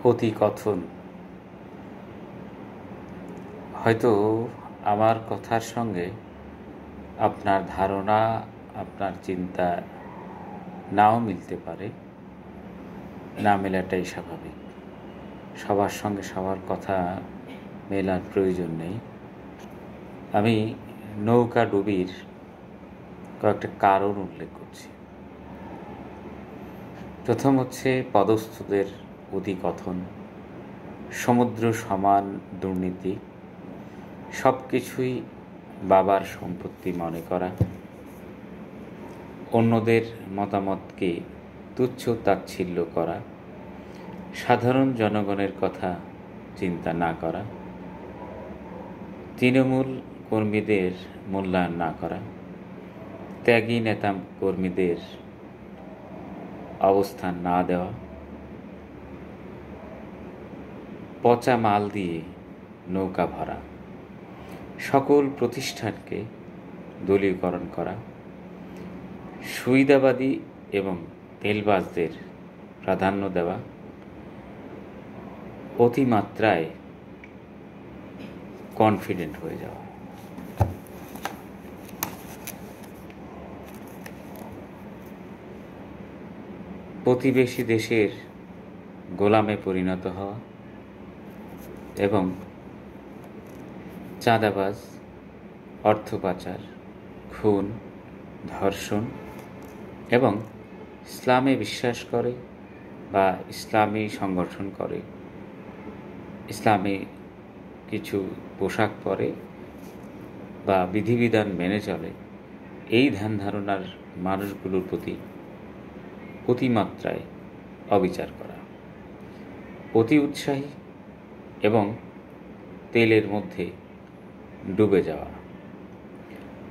অতিকথন। হয়তো আমার কথার সঙ্গে আপনার ধারণা, আপনার চিন্তা নাও মিলতে পারে। না মেলাটাই স্বাভাবিক। সবার সঙ্গে সবার কথা মেলার প্রয়োজন নেই। আমি নৌকা ডুবির কয়েকটা কারণ উল্লেখ করছি। প্রথম হচ্ছে পদস্থদের অতিকথন, সমুদ্র সমান দুর্নীতি, সব কিছুই বাবার সম্পত্তি মনে করা, অন্যদের মতামতকে তুচ্ছ তাচ্ছিল্য করা, সাধারণ জনগণের কথা চিন্তা না করা, তৃণমূল কর্মীদের মূল্যায়ন না করা, ত্যাগী নেতা কর্মীদের অবস্থান না দেওয়া, পচা মাল দিয়ে নৌকা ভরা, সকল প্রতিষ্ঠানকে দলীয়করণ করা, সুবিধাবাদী এবং তেলবাজদের প্রাধান্য দেওয়া, অতিমাত্রায় কনফিডেন্ট হয়ে যাওয়া। প্রতিবেশী দেশের গোলামে পরিণত হওয়া এবং চাঁদাবাজ, অর্থ পাচার, খুন, ধর্ষণ এবং ইসলামে বিশ্বাস করে বা ইসলামী সংগঠন করে, ইসলামী কিছু পোশাক পরে বা বিধিবিধান মেনে চলে, এই ধ্যান ধারণার মানুষগুলোর প্রতি অতিমাত্রায় অবিচার করা, অতি উৎসাহী এবং তেলের মধ্যে ডুবে যাওয়া,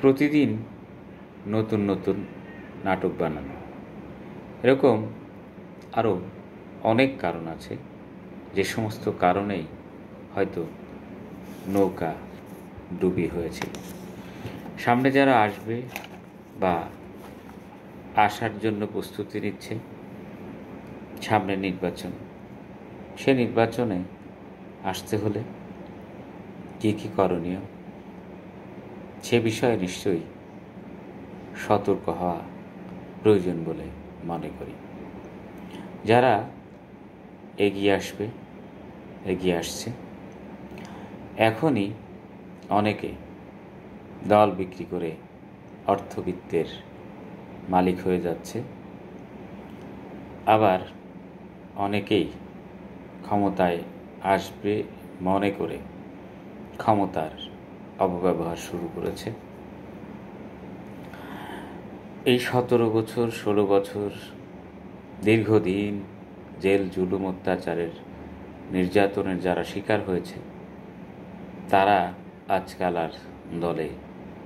প্রতিদিন নতুন নতুন নাটক বানানো, এরকম আরও অনেক কারণ আছে, যে সমস্ত কারণেই হয়তো নৌকা ডুবি হয়েছিল। সামনে যারা আসবে বা আসার জন্য প্রস্তুতি নিচ্ছে, সামনে নির্বাচন, সে নির্বাচনে আসতে হলে কী কী করণীয়, সে বিষয়ে নিশ্চয়ই সতর্ক হওয়া প্রয়োজন বলে মনে করি। যারা এগিয়ে আসবে, এগিয়ে আসছে, এখনই অনেকে দল বিক্রি করে অর্থবিত্তের মালিক হয়ে যাচ্ছে, আবার অনেকেই ক্ষমতায় আসবে মনে করে ক্ষমতার অপব্যবহার শুরু করেছে। এই 17 বছর 16 বছর দীর্ঘদিন জেল জুলুম অত্যাচারের নির্যাতনের যারা শিকার হয়েছে, তারা আজকাল আর দলে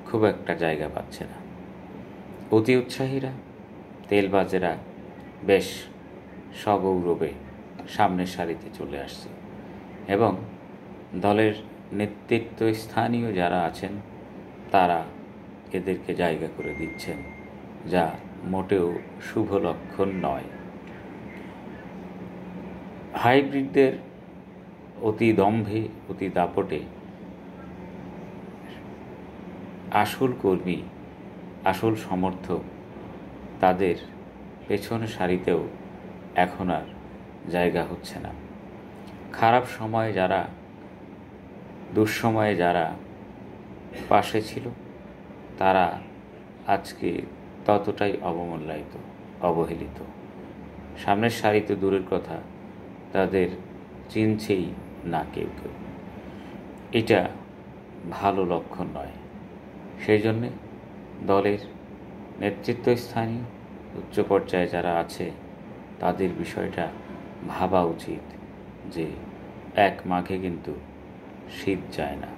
খুব একটা জায়গা পাচ্ছে না। অতি উৎসাহীরা, তেলবাজেরা বেশ সগৌরবে সামনের সারিতে চলে আসছে এবং দলের নেতৃত্ব স্থানীয় যারা আছেন তারা এদেরকে জায়গা করে দিচ্ছেন, যা মোটেও শুভ লক্ষণ নয়। হাইব্রিডদের অতি দম্ভে, অতি দাপটে আসল কর্মী, আসল সমর্থক, তাদের পেছনে সারিতেও এখন আর জায়গা হচ্ছে না। খারাপ সময়ে যারা, দুঃসময়ে যারা পাশে ছিল, তারা আজকে ততটাই অবমূল্যায়িত, অবহেলিত। সামনের সারিতে দূরের কথা, তাদের চিনছেই না কেউ কেউ। এটা ভালো লক্ষণ নয়। সেই জন্যে দলের নেতৃত্বস্থানীয় উচ্চ পর্যায়ে যারা আছে, তাদের বিষয়টা ভাবা উচিত যে 1 মাঘে কিন্তু শীত যায় না।